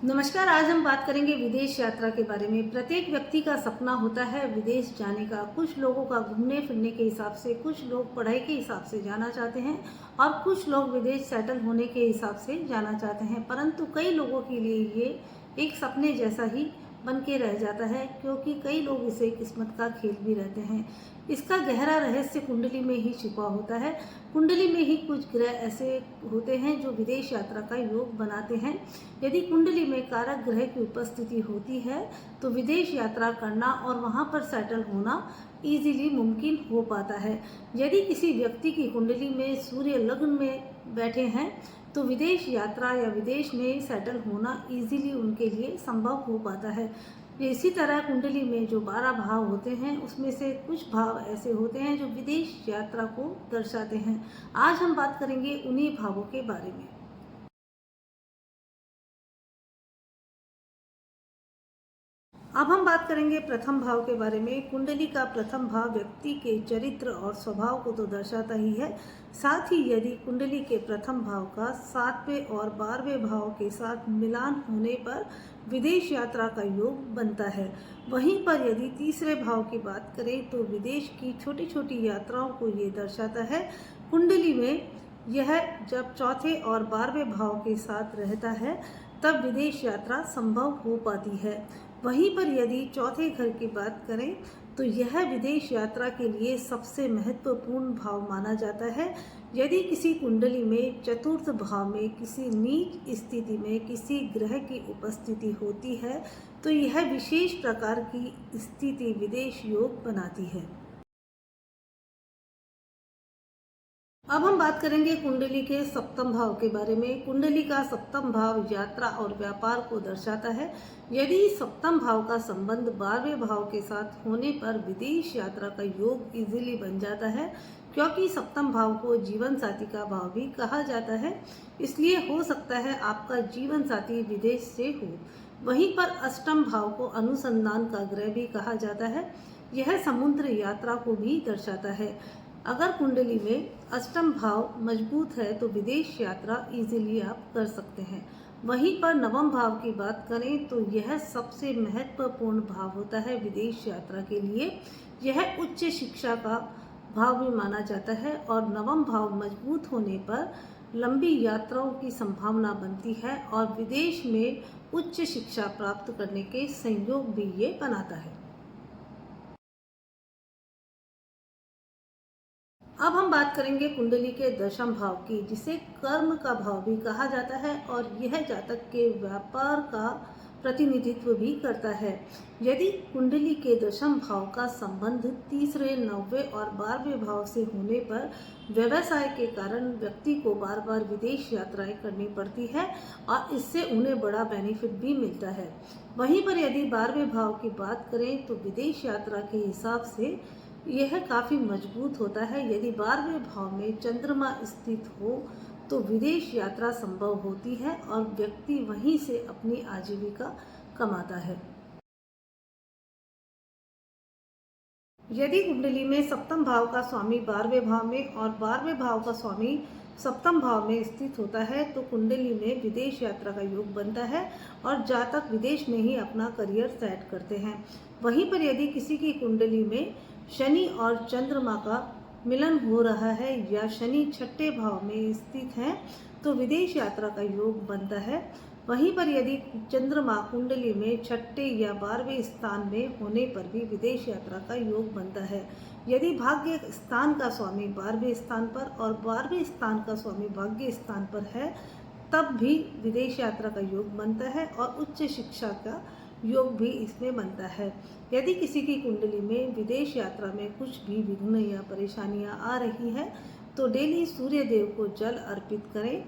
नमस्कार। आज हम बात करेंगे विदेश यात्रा के बारे में। प्रत्येक व्यक्ति का सपना होता है विदेश जाने का। कुछ लोगों का घूमने फिरने के हिसाब से, कुछ लोग पढ़ाई के हिसाब से जाना चाहते हैं और कुछ लोग विदेश सेटल होने के हिसाब से जाना चाहते हैं। परंतु कई लोगों के लिए ये एक सपने जैसा ही बन के रह जाता है, क्योंकि कई लोग इसे किस्मत का खेल भी रहते हैं। इसका गहरा रहस्य कुंडली में ही छिपा होता है। कुंडली में ही कुछ ग्रह ऐसे होते हैं जो विदेश यात्रा का योग बनाते हैं। यदि कुंडली में कारक ग्रह की उपस्थिति होती है तो विदेश यात्रा करना और वहां पर सेटल होना इजीली मुमकिन हो पाता है। यदि किसी व्यक्ति की कुंडली में सूर्य लग्न में बैठे हैं तो विदेश यात्रा या विदेश में सेटल होना इजीली उनके लिए संभव हो पाता है। इसी तरह कुंडली में जो 12 भाव होते हैं उसमें से कुछ भाव ऐसे होते हैं जो विदेश यात्रा को दर्शाते हैं। आज हम बात करेंगे उन्हीं भावों के बारे में। अब हम बात करेंगे प्रथम भाव के बारे में। कुंडली का प्रथम भाव व्यक्ति के चरित्र और स्वभाव को तो दर्शाता ही है, साथ ही यदि कुंडली के प्रथम भाव का 7वें और 12वें भाव के साथ मिलान होने पर विदेश यात्रा का योग बनता है। वहीं पर यदि तीसरे भाव की बात करें तो विदेश की छोटी छोटी यात्राओं को ये दर्शाता है। कुंडली में यह जब चौथे और 12वें भाव के साथ रहता है तब विदेश यात्रा संभव हो पाती है। वहीं पर यदि चौथे घर की बात करें तो यह विदेश यात्रा के लिए सबसे महत्वपूर्ण भाव माना जाता है। यदि किसी कुंडली में चतुर्थ भाव में किसी नीच स्थिति में किसी ग्रह की उपस्थिति होती है तो यह विशेष प्रकार की स्थिति विदेश योग बनाती है। अब हम बात करेंगे कुंडली के सप्तम भाव के बारे में। कुंडली का सप्तम भाव यात्रा और व्यापार को दर्शाता है। यदि सप्तम भाव का संबंध 12वें भाव के साथ होने पर विदेश यात्रा का योग इजीली बन जाता है, क्योंकि सप्तम भाव को जीवन साथी का भाव भी कहा जाता है। इसलिए हो सकता है आपका जीवन साथी विदेश से हो। वहीं पर अष्टम भाव को अनुसंधान का ग्रह भी कहा जाता है। यह समुद्र यात्रा को भी दर्शाता है। अगर कुंडली में अष्टम भाव मजबूत है तो विदेश यात्रा इजीली आप कर सकते हैं। वहीं पर नवम भाव की बात करें तो यह सबसे महत्वपूर्ण भाव होता है विदेश यात्रा के लिए। यह उच्च शिक्षा का भाव भी माना जाता है और नवम भाव मजबूत होने पर लंबी यात्राओं की संभावना बनती है और विदेश में उच्च शिक्षा प्राप्त करने के संयोग भी ये बनाता है। अब हम बात करेंगे कुंडली के दशम भाव की, जिसे कर्म का भाव भी कहा जाता है और यह जातक के व्यापार का प्रतिनिधित्व भी करता है। यदि कुंडली के दशम भाव का संबंध तीसरे, 9वें और 12वें भाव से होने पर व्यवसाय के कारण व्यक्ति को बार बार विदेश यात्राएं करनी पड़ती है और इससे उन्हें बड़ा बेनिफिट भी मिलता है। वहीं पर यदि 12वें भाव की बात करें तो विदेश यात्रा के हिसाब से यह काफ़ी मजबूत होता है। यदि 12वें भाव में चंद्रमा स्थित हो तो विदेश यात्रा संभव होती है और व्यक्ति वहीं से अपनी आजीविका कमाता है। यदि कुंडली में सप्तम भाव का स्वामी 12वें भाव में और 12वें भाव का स्वामी सप्तम भाव में स्थित होता है तो कुंडली में विदेश यात्रा का योग बनता है और जातक विदेश में ही अपना करियर सेट करते हैं। वहीं पर यदि किसी की कुंडली में शनि और चंद्रमा का मिलन हो रहा है या शनि छठे भाव में स्थित है तो विदेश यात्रा का योग बनता है। वहीं पर यदि चंद्रमा कुंडली में छठे या 12वें स्थान में होने पर भी विदेश यात्रा का योग बनता है। यदि भाग्य स्थान का स्वामी 12वें स्थान पर और 12वें स्थान का स्वामी भाग्य स्थान पर है तब भी विदेश यात्रा का योग बनता है और उच्च शिक्षा का योग भी इसमें बनता है। यदि किसी की कुंडली में विदेश यात्रा में कुछ भी विघ्न या परेशानियां आ रही है तो डेली सूर्य देव को जल अर्पित करें